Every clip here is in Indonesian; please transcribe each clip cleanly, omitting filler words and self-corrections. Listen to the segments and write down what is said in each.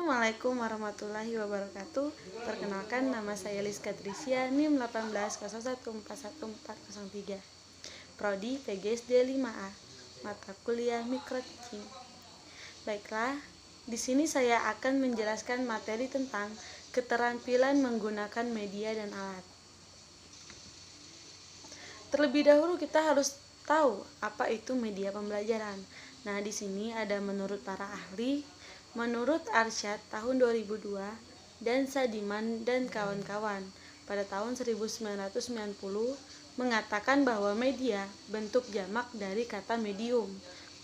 Assalamualaikum warahmatullahi wabarakatuh. Perkenalkan, nama saya Liska Trisya, NIM 1801411403. Prodi PGSD 5A, mata kuliah Mikro-Teaching. Baiklah, di sini saya akan menjelaskan materi tentang keterampilan menggunakan media dan alat. Terlebih dahulu kita harus tahu apa itu media pembelajaran. Nah, di sini ada menurut para ahli. Menurut Arsyad tahun 2002 dan Sadiman dan kawan-kawan pada tahun 1990 mengatakan bahwa media, bentuk jamak dari kata medium,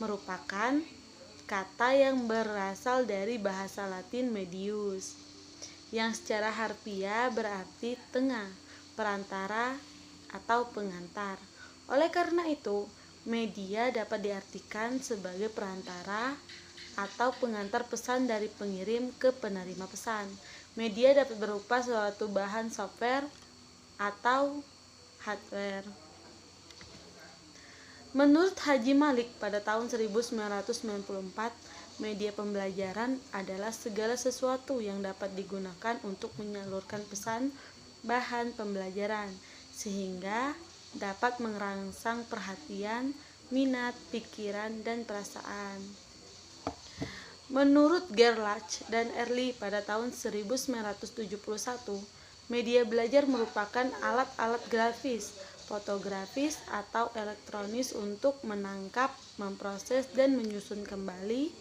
merupakan kata yang berasal dari bahasa Latin medius, yang secara harfiah berarti tengah, perantara, atau pengantar. Oleh karena itu, media dapat diartikan sebagai perantara atau pengantar pesan dari pengirim ke penerima pesan. Media dapat berupa suatu bahan software atau hardware. Menurut Haji Malik pada tahun 1994, media pembelajaran adalah segala sesuatu yang dapat digunakan untuk menyalurkan pesan bahan pembelajaran, sehingga dapat merangsang perhatian, minat, pikiran, dan perasaan. Menurut Gerlach dan Early pada tahun 1971, media belajar merupakan alat-alat grafis, fotografis, atau elektronis untuk menangkap, memproses, dan menyusun kembali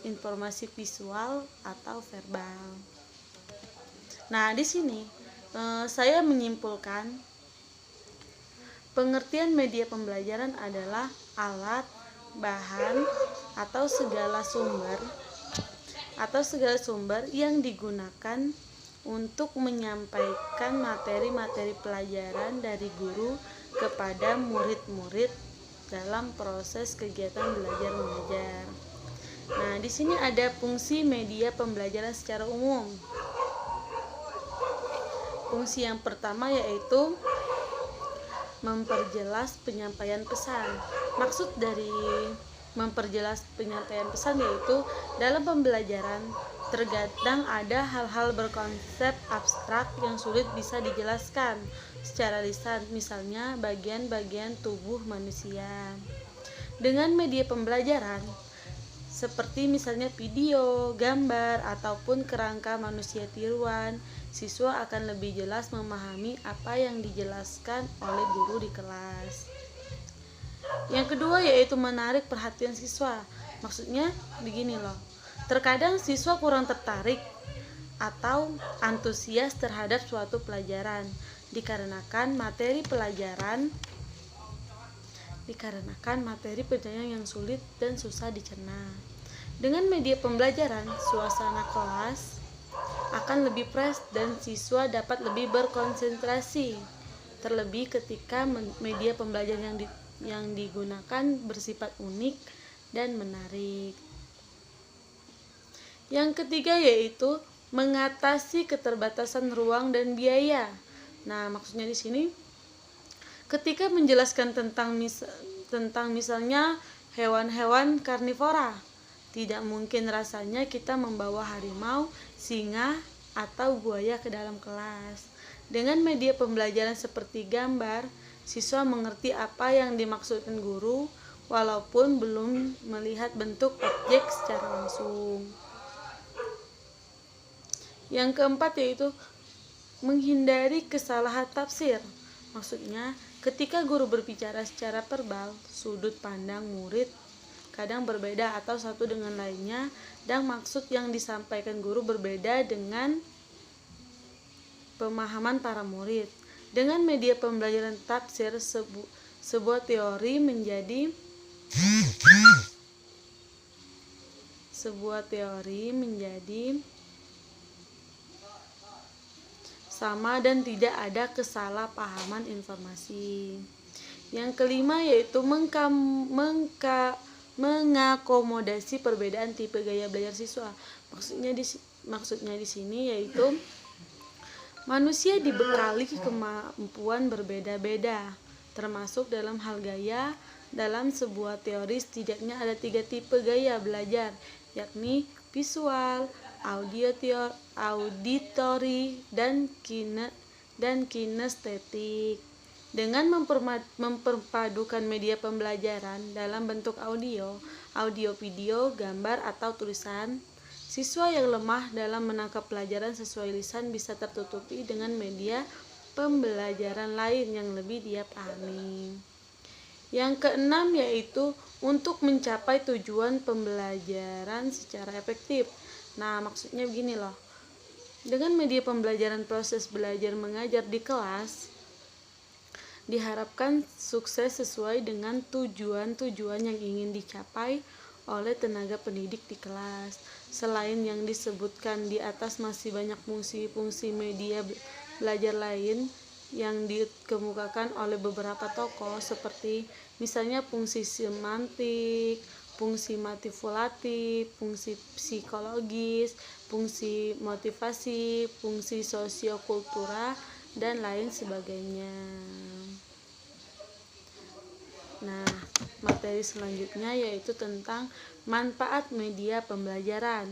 informasi visual atau verbal. Nah, di sini saya menyimpulkan pengertian media pembelajaran adalah alat, bahan, atau segala sumber yang digunakan untuk menyampaikan materi-materi pelajaran dari guru kepada murid-murid dalam proses kegiatan belajar mengajar. Nah, di sini ada fungsi media pembelajaran secara umum. Fungsi yang pertama yaitu memperjelas penyampaian pesan. Maksud dari memperjelas penyampaian pesan yaitu dalam pembelajaran terkadang ada hal-hal berkonsep abstrak yang sulit bisa dijelaskan secara lisan, misalnya bagian-bagian tubuh manusia. Dengan media pembelajaran seperti misalnya video, gambar, ataupun kerangka manusia tiruan, siswa akan lebih jelas memahami apa yang dijelaskan oleh guru di kelas. Yang kedua yaitu menarik perhatian siswa. Maksudnya begini loh. Terkadang siswa kurang tertarik atau antusias terhadap suatu pelajaran dikarenakan materi pelajaran yang sulit dan susah dicerna. Dengan media pembelajaran, suasana kelas akan lebih fresh dan siswa dapat lebih berkonsentrasi. Terlebih ketika media pembelajaran yang digunakan bersifat unik dan menarik. Yang ketiga yaitu mengatasi keterbatasan ruang dan biaya. Nah, maksudnya di sini ketika menjelaskan tentang misalnya hewan-hewan karnivora, tidak mungkin rasanya kita membawa harimau, singa, atau buaya ke dalam kelas. Dengan media pembelajaran seperti gambar, siswa mengerti apa yang dimaksudkan guru walaupun belum melihat bentuk objek secara langsung. Yang keempat yaitu menghindari kesalahan tafsir. Maksudnya, ketika guru berbicara secara verbal, sudut pandang murid kadang berbeda atau satu dengan lainnya, dan maksud yang disampaikan guru berbeda dengan pemahaman para murid. Dengan media pembelajaran tafsir, sebuah teori menjadi sama dan tidak ada kesalahpahaman informasi. Yang kelima yaitu mengakomodasi perbedaan tipe gaya belajar siswa. Maksudnya di sini yaitu manusia dibekali kemampuan berbeda-beda, termasuk dalam hal gaya. Dalam sebuah teori setidaknya ada 3 tipe gaya belajar, yakni visual, auditori, dan kinestetik. Dengan memperpadukan media pembelajaran dalam bentuk audio, video, gambar, atau tulisan, siswa yang lemah dalam menangkap pelajaran sesuai lisan bisa tertutupi dengan media pembelajaran lain yang lebih dia pahami. Yang keenam yaitu untuk mencapai tujuan pembelajaran secara efektif. Nah, maksudnya begini loh. Dengan media pembelajaran, proses belajar mengajar di kelas diharapkan sukses sesuai dengan tujuan-tujuan yang ingin dicapai oleh tenaga pendidik di kelas. Selain yang disebutkan di atas, masih banyak fungsi-fungsi media belajar lain yang dikemukakan oleh beberapa tokoh, seperti misalnya fungsi semantik, fungsi manipulatif, fungsi psikologis, fungsi motivasi, fungsi sosiokultural, dan lain sebagainya. Nah, materi selanjutnya yaitu tentang manfaat media pembelajaran.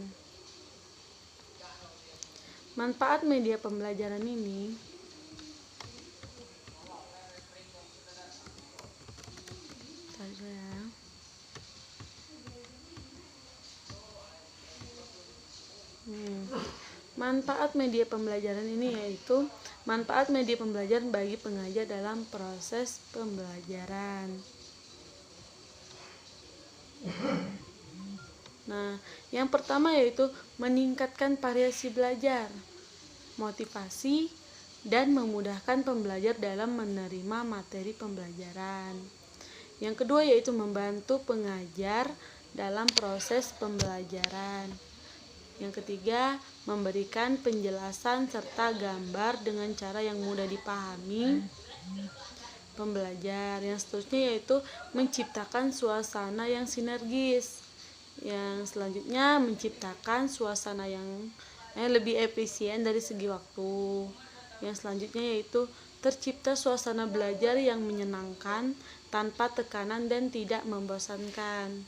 Manfaat media pembelajaran ini manfaat media pembelajaran ini yaitu manfaat media pembelajaran bagi pengajar dalam proses pembelajaran. Nah, yang pertama yaitu meningkatkan variasi belajar, motivasi, dan memudahkan pembelajar dalam menerima materi pembelajaran. Yang kedua yaitu membantu pengajar dalam proses pembelajaran. Yang ketiga, memberikan penjelasan serta gambar dengan cara yang mudah dipahami pembelajar. Yang seterusnya yaitu menciptakan suasana yang sinergis. Yang selanjutnya menciptakan suasana yang lebih efisien dari segi waktu. Yang selanjutnya yaitu tercipta suasana belajar yang menyenangkan tanpa tekanan dan tidak membosankan.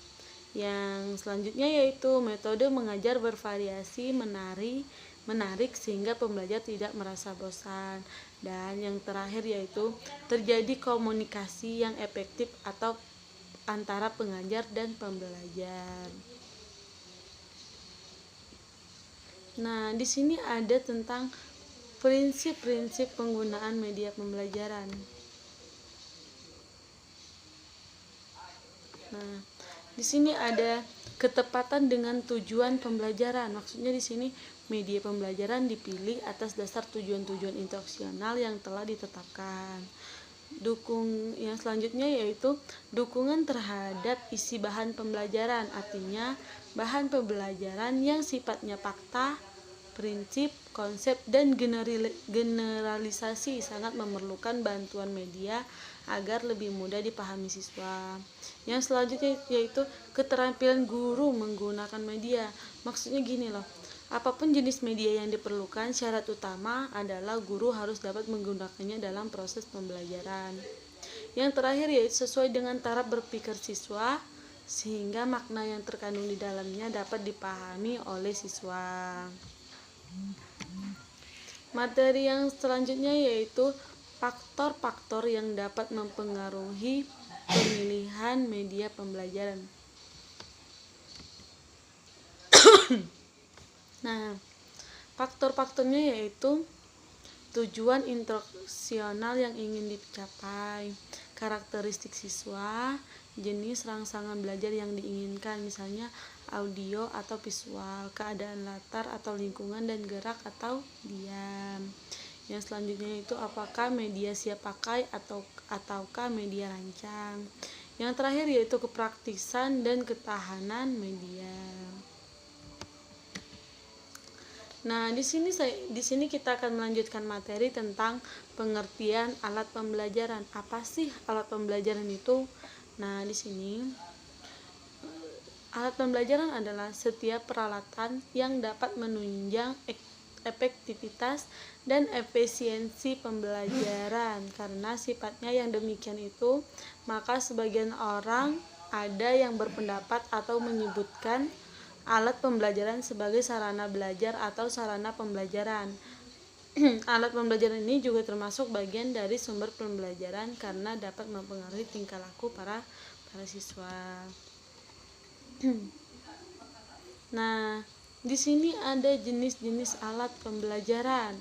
Yang selanjutnya yaitu metode mengajar bervariasi, menarik sehingga pembelajar tidak merasa bosan. Dan yang terakhir yaitu terjadi komunikasi yang efektif atau antara pengajar dan pembelajar. Nah, di sini ada tentang prinsip-prinsip penggunaan media pembelajaran. Nah, di sini ada ketepatan dengan tujuan pembelajaran. Maksudnya di sini media pembelajaran dipilih atas dasar tujuan-tujuan instruksional yang telah ditetapkan. Yang selanjutnya yaitu dukungan terhadap isi bahan pembelajaran. Artinya bahan pembelajaran yang sifatnya fakta, prinsip, konsep, dan generalisasi sangat memerlukan bantuan media agar lebih mudah dipahami siswa. Yang selanjutnya yaitu keterampilan guru menggunakan media. Maksudnya gini loh, apapun jenis media yang diperlukan, syarat utama adalah guru harus dapat menggunakannya dalam proses pembelajaran. Yang terakhir yaitu sesuai dengan taraf berpikir siswa, sehingga makna yang terkandung di dalamnya dapat dipahami oleh siswa. Materi yang selanjutnya yaitu faktor-faktor yang dapat mempengaruhi pemilihan media pembelajaran. Nah, faktor-faktornya yaitu tujuan instruksional yang ingin dicapai, karakteristik siswa, jenis rangsangan belajar yang diinginkan, misalnya audio atau visual, keadaan latar atau lingkungan, dan gerak atau diam. Yang selanjutnya itu apakah media siap pakai ataukah media rancang. Yang terakhir yaitu kepraktisan dan ketahanan media. Nah, di sini kita akan melanjutkan materi tentang pengertian alat pembelajaran. Apa sih alat pembelajaran itu? Nah, di sini alat pembelajaran adalah setiap peralatan yang dapat menunjang efektivitas dan efisiensi pembelajaran. Karena sifatnya yang demikian itu, maka sebagian orang ada yang berpendapat atau menyebutkan alat pembelajaran sebagai sarana belajar atau sarana pembelajaran. Alat pembelajaran ini juga termasuk bagian dari sumber pembelajaran karena dapat mempengaruhi tingkah laku para siswa. Nah, di sini ada jenis-jenis alat pembelajaran.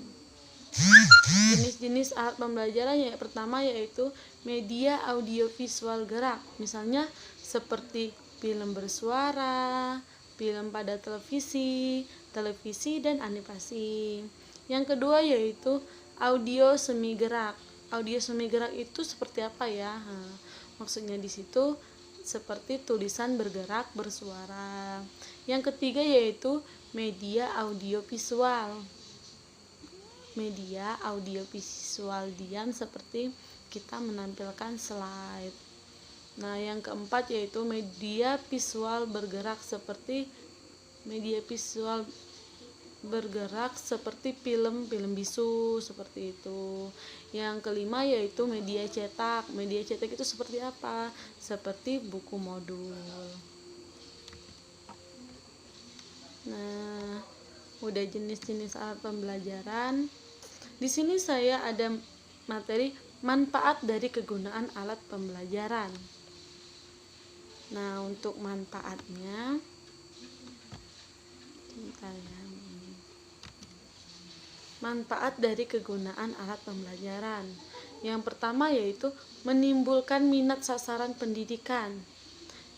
Jenis-jenis alat pembelajaran yang pertama yaitu media audiovisual gerak, misalnya seperti film bersuara, film pada televisi, dan animasi. Yang kedua yaitu audio semi gerak. Audio semi gerak itu seperti apa ya? Maksudnya di situ seperti tulisan bergerak bersuara. Yang ketiga yaitu media audiovisual. Media audiovisual diam seperti kita menampilkan slide. Nah, yang keempat yaitu media visual bergerak seperti film bisu seperti itu. Yang kelima yaitu media cetak. Media cetak itu seperti apa? Seperti buku modul. Nah, udah jenis-jenis alat pembelajaran. Di sini saya ada materi manfaat dari kegunaan alat pembelajaran. Nah, untuk manfaatnya manfaat dari kegunaan alat pembelajaran. Yang pertama yaitu menimbulkan minat sasaran pendidikan.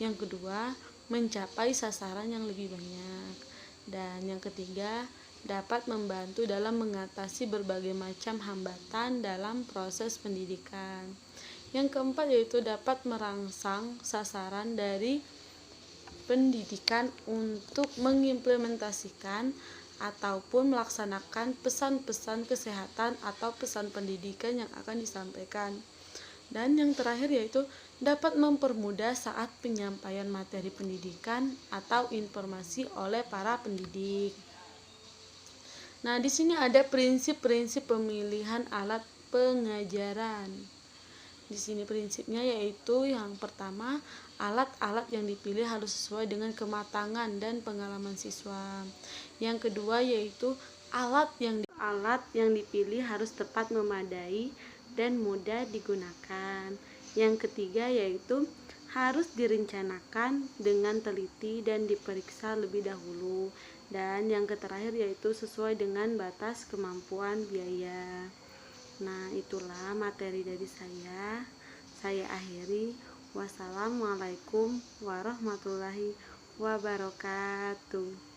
Yang kedua, mencapai sasaran yang lebih banyak. Dan yang ketiga, dapat membantu dalam mengatasi berbagai macam hambatan dalam proses pendidikan. Yang keempat yaitu dapat merangsang sasaran dari pendidikan untuk mengimplementasikan ataupun melaksanakan pesan-pesan kesehatan atau pesan pendidikan yang akan disampaikan. Dan yang terakhir yaitu dapat mempermudah saat penyampaian materi pendidikan atau informasi oleh para pendidik. Nah, di sini ada prinsip-prinsip pemilihan alat pengajaran. Di sini prinsipnya yaitu yang pertama, alat-alat yang dipilih harus sesuai dengan kematangan dan pengalaman siswa. Yang kedua yaitu alat yang dipilih harus tepat memadai dan mudah digunakan. Yang ketiga yaitu harus direncanakan dengan teliti dan diperiksa lebih dahulu. Dan yang terakhir yaitu sesuai dengan batas kemampuan biaya. Nah, itulah materi dari saya. Saya akhiri. Wassalamualaikum warahmatullahi wabarakatuh.